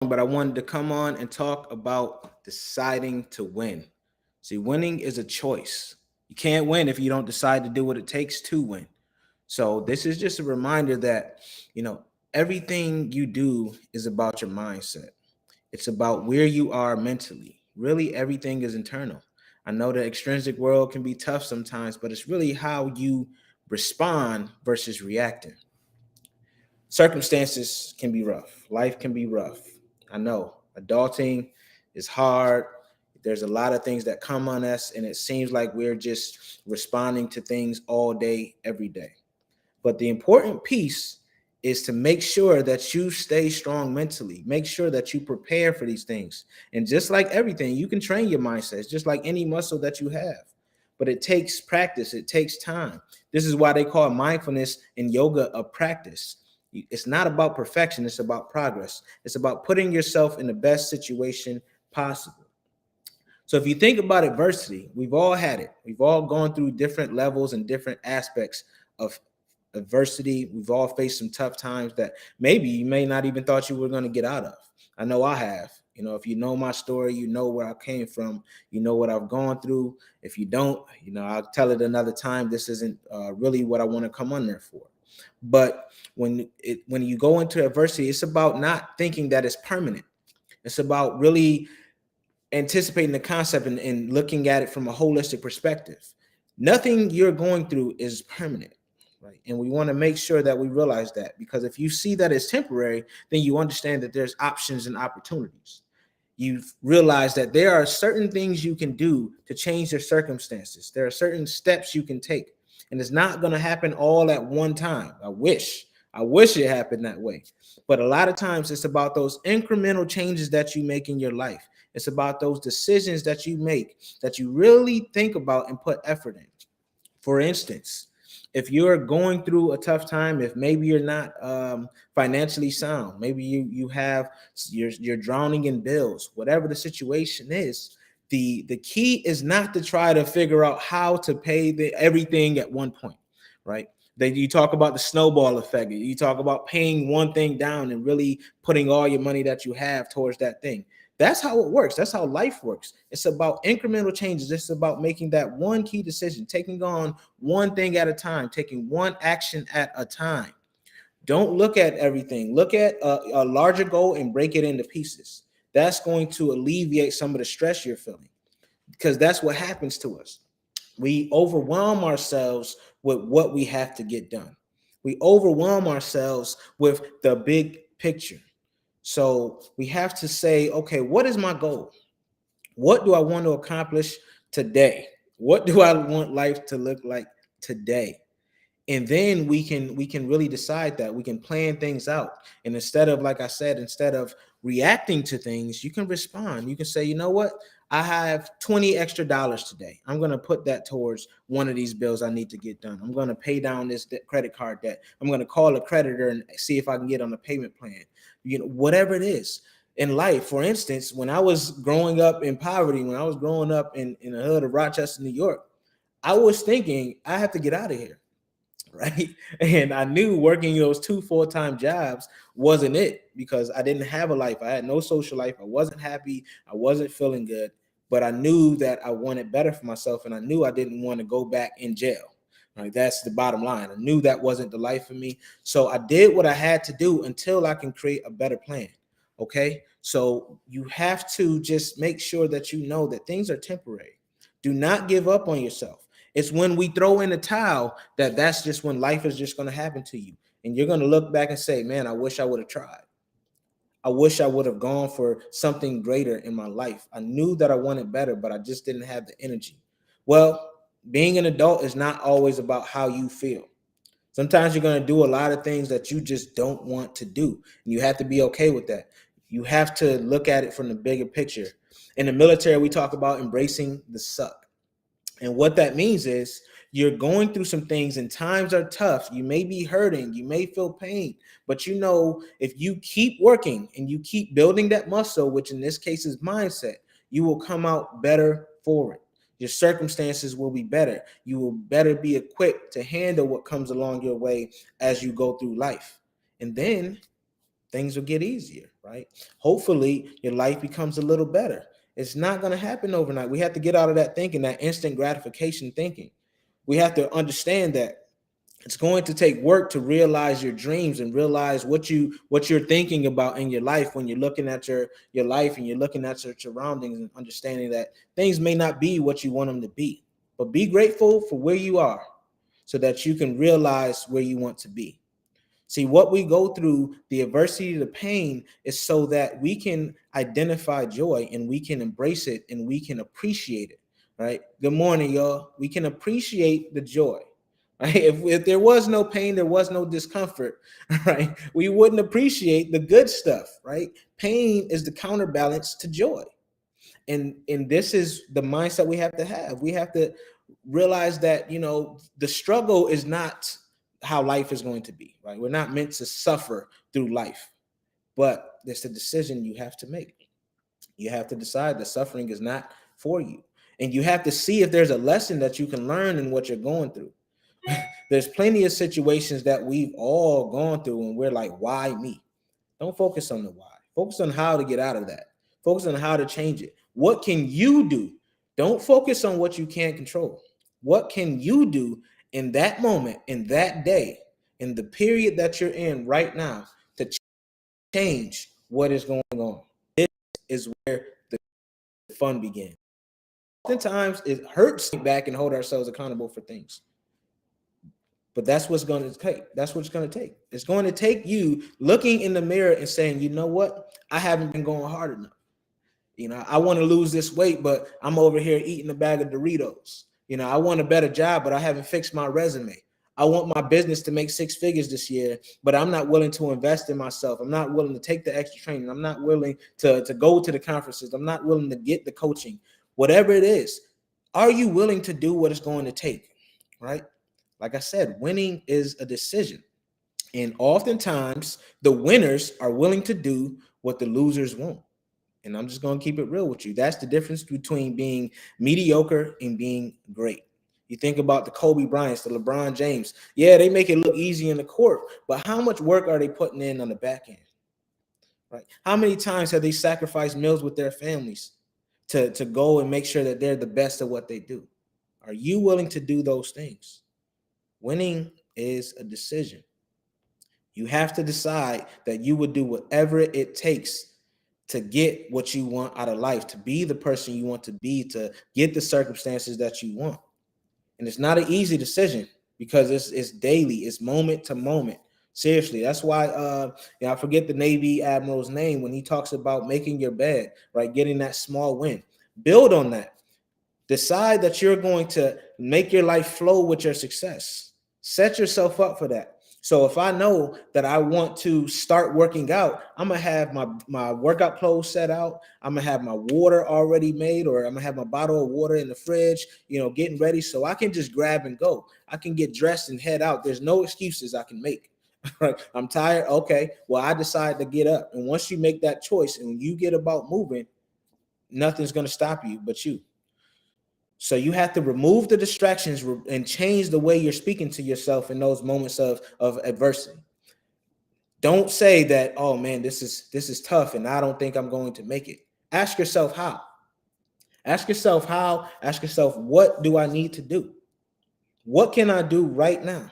but I wanted to come on and talk about deciding to win. See, winning is a choice. You can't win if you don't decide to do what it takes to win. So this is just a reminder that, you know, everything you do is about your mindset. It's about where you are mentally. Really, everything is internal. I know the extrinsic world can be tough sometimes, but it's really how you respond versus reacting. Circumstances can be rough. Life can be rough. I know adulting is hard. There's a lot of things that come on us, and it seems like we're just responding to things all day, every day. But the important piece is to make sure that you stay strong mentally. Make sure that you prepare for these things. And just like everything, you can train your mindset. It's just like any muscle that you have. But it takes practice, it takes time. This is why they call mindfulness and yoga a practice. It's not about perfection, it's about progress. It's about putting yourself in the best situation possible. So if you think about adversity, we've all had it. We've all gone through different levels and different aspects of adversity. We've all faced some tough times that maybe you may not even thought you were going to get out of. I know I have. You know, if you know my story, you know where I came from, you know what I've gone through. If you don't, you know, I'll tell it another time. This isn't really what I want to come on there for. But when you go into adversity, it's about not thinking that it's permanent. It's about really anticipating the concept and looking at it from a holistic perspective. Nothing you're going through is permanent, right? And we want to make sure that we realize that, because if you see that as temporary, then you understand that there's options and opportunities. You've realized that there are certain things you can do to change your circumstances. There are certain steps you can take, and it's not going to happen all at one time. I wish it happened that way. But a lot of times it's about those incremental changes that you make in your life. It's about those decisions that you make that you really think about and put effort in. For instance, if you're going through a tough time, if maybe you're not financially sound, maybe you have you're drowning in bills, whatever the situation is, the key is not to try to figure out how to pay everything at one point, right? That you talk about the snowball effect. You talk about paying one thing down and really putting all your money that you have towards that thing. That's how it works. That's how life works. It's about incremental changes. It's about making that one key decision, taking on one thing at a time, taking one action at a time. Don't look at everything. Look at a larger goal and break it into pieces. That's going to alleviate some of the stress you're feeling, because that's what happens to us. We overwhelm ourselves with what we have to get done. We overwhelm ourselves with the big picture. So we have to say, okay, what is my goal? What do I want to accomplish today? What do I want life to look like today? And then we can really decide that. We can plan things out. And instead of, like I said, instead of reacting to things, you can respond. You can say, you know what, I have 20 extra dollars today. I'm going to put that towards one of these bills I need to get done. I'm going to pay down this credit card debt. I'm going to call a creditor and see if I can get on a payment plan. You know, whatever it is in life. For instance, when I was growing up in poverty, when I was growing up in the hood of Rochester, New York, I was thinking I have to get out of here, right? And I knew working those two full-time jobs wasn't it, because I didn't have a life. I had no social life. I wasn't happy. I wasn't feeling good. But I knew that I wanted better for myself, and I knew I didn't want to go back in jail. Like, that's the bottom line. I knew that wasn't the life for me. So I did what I had to do until I can create a better plan. Okay. So you have to just make sure that you know that things are temporary. Do not give up on yourself. It's when we throw in the towel that's just when life is just going to happen to you. And you're going to look back and say, man, I wish I would have tried. I wish I would have gone for something greater in my life. I knew that I wanted better, but I just didn't have the energy. Well, being an adult is not always about how you feel. Sometimes you're going to do a lot of things that you just don't want to do. And you have to be okay with that. You have to look at it from the bigger picture. In the military, we talk about embracing the suck. And what that means is you're going through some things and times are tough. You may be hurting, you may feel pain, but you know, if you keep working and you keep building that muscle, which in this case is mindset, you will come out better for it. Your circumstances will be better. You will better be equipped to handle what comes along your way as you go through life. And then things will get easier, right? Hopefully your life becomes a little better. It's not going to happen overnight. We have to get out of that thinking, that instant gratification thinking. We have to understand that it's going to take work to realize your dreams and realize what you're thinking about in your life when you're looking at your life and you're looking at your surroundings and understanding that things may not be what you want them to be. But be grateful for where you are so that you can realize where you want to be. See, what we go through, the adversity, the pain, is so that we can identify joy and we can embrace it and we can appreciate it, right? Good morning, y'all. We can appreciate the joy, right? If there was no pain, there was no discomfort, right? We wouldn't appreciate the good stuff, right? Pain is the counterbalance to joy. And this is the mindset we have to have. We have to realize that, the struggle is not how life is going to be, right? We're not meant to suffer through life, but there's a decision you have to make. You have to decide that suffering is not for you. And you have to see if there's a lesson that you can learn in what you're going through. There's plenty of situations that we've all gone through and we're like, why me? Don't focus on the why. Focus on how to get out of that. Focus on how to change it. What can you do? Don't focus on what you can't control. What can you do in that moment, in that day, in the period that you're in right now to change what is going on? This is where the fun begins. Oftentimes, it hurts to sit back and hold ourselves accountable for things. But that's what's going to take. That's what it's going to take. It's going to take you looking in the mirror and saying, you know what? I haven't been going hard enough. I want to lose this weight, but I'm over here eating a bag of Doritos. I want a better job, but I haven't fixed my resume. I want my business to make 6 figures this year, but I'm not willing to invest in myself. I'm not willing to take the extra training. I'm not willing to go to the conferences. I'm not willing to get the coaching. Whatever it is, are you willing to do what it's going to take, right? Like I said, winning is a decision. And oftentimes, the winners are willing to do what the losers won't. And I'm just going to keep it real with you. That's the difference between being mediocre and being great. You think about the Kobe Bryants, the LeBron James. Yeah, they make it look easy in the court, but how much work are they putting in on the back end? Right? How many times have they sacrificed meals with their families to go and make sure that they're the best at what they do? Are you willing to do those things? Winning is a decision. You have to decide that you would do whatever it takes to get what you want out of life, to be the person you want to be, to get the circumstances that you want. And it's not an easy decision because it's daily, it's moment to moment. Seriously, that's why I forget the Navy admiral's name when he talks about making your bed, right? Getting that small win. Build on that. Decide that you're going to make your life flow with your success. Set yourself up for that. So if I know that I want to start working out, I'm gonna have my workout clothes set out. I'm gonna have my water already made, or I'm gonna have my bottle of water in the fridge, getting ready so I can just grab and go. I can get dressed and head out. There's no excuses I can make. Right? I'm tired. Okay, well, I decided to get up. And once you make that choice and you get about moving, nothing's gonna stop you but you. So you have to remove the distractions and change the way you're speaking to yourself in those moments of adversity. Don't say that, oh man, this is tough and I don't think I'm going to make it. Ask yourself how. Ask yourself how. Ask yourself, what do I need to do? What can I do right now?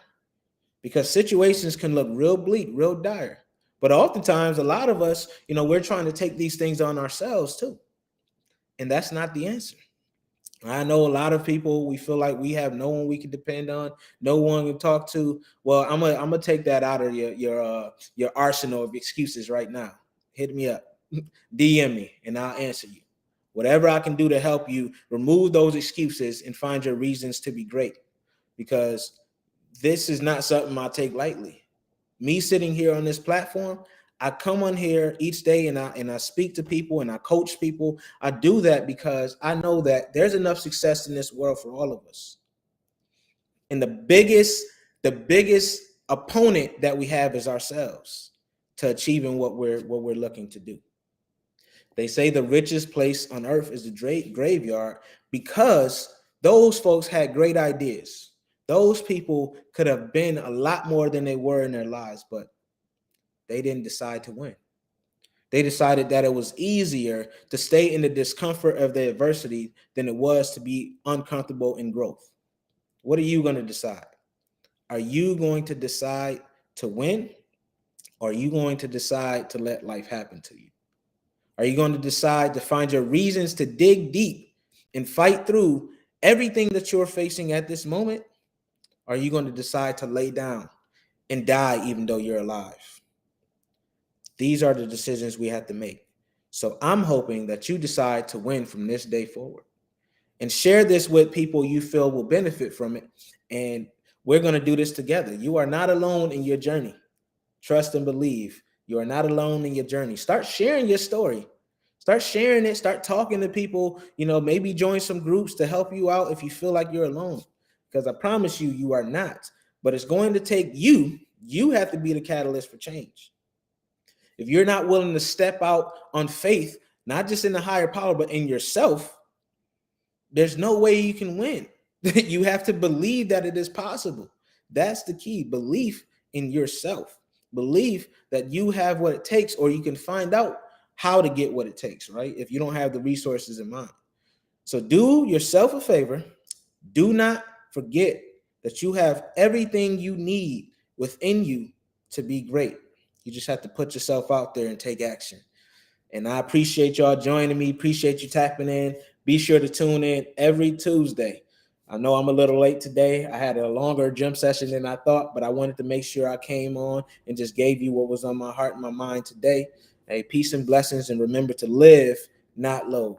Because situations can look real bleak, real dire. But oftentimes, a lot of us, we're trying to take these things on ourselves too. And that's not the answer. I know a lot of people, we feel like we have no one we can depend on, no one to talk to. Well, I'm gonna take that out of your arsenal of excuses right now. Hit me up, DM me, and I'll answer you. Whatever I can do to help you remove those excuses and find your reasons to be great, because this is not something I take lightly. Me sitting here on this platform, I come on here each day and I speak to people and I coach people. I do that because I know that there's enough success in this world for all of us. And the biggest opponent that we have is ourselves to achieving what we're looking to do. They say the richest place on earth is the graveyard because those folks had great ideas. Those people could have been a lot more than they were in their lives, but They didn't decide to win. They decided that it was easier to stay in the discomfort of the adversity than it was to be uncomfortable in growth. What are you going to decide? Are you going to decide to win? Or are you going to decide to let life happen to you? Are you going to decide to find your reasons to dig deep and fight through everything that you're facing at this moment? Or are you going to decide to lay down and die even though you're alive? These are the decisions we have to make. So I'm hoping that you decide to win from this day forward, and share this with people you feel will benefit from it. And we're going to do this together. You are not alone in your journey. Trust and believe. You are not alone in your journey. Start sharing your story. Start sharing it. Start talking to people. Maybe join some groups to help you out if you feel like you're alone. Because I promise you, you are not. But it's going to take you. You have to be the catalyst for change. If you're not willing to step out on faith, not just in the higher power, but in yourself, there's no way you can win. You have to believe that it is possible. That's the key. Belief in yourself. Belief that you have what it takes, or you can find out how to get what it takes, right? If you don't have the resources in mind. So do yourself a favor. Do not forget that you have everything you need within you to be great. You just have to put yourself out there and take action. And I appreciate y'all joining me. Appreciate you tapping in. Be sure to tune in every Tuesday. I know I'm a little late today. I had a longer gym session than I thought, but I wanted to make sure I came on and just gave you what was on my heart and my mind today. Hey, peace and blessings, and remember to live, not loathe.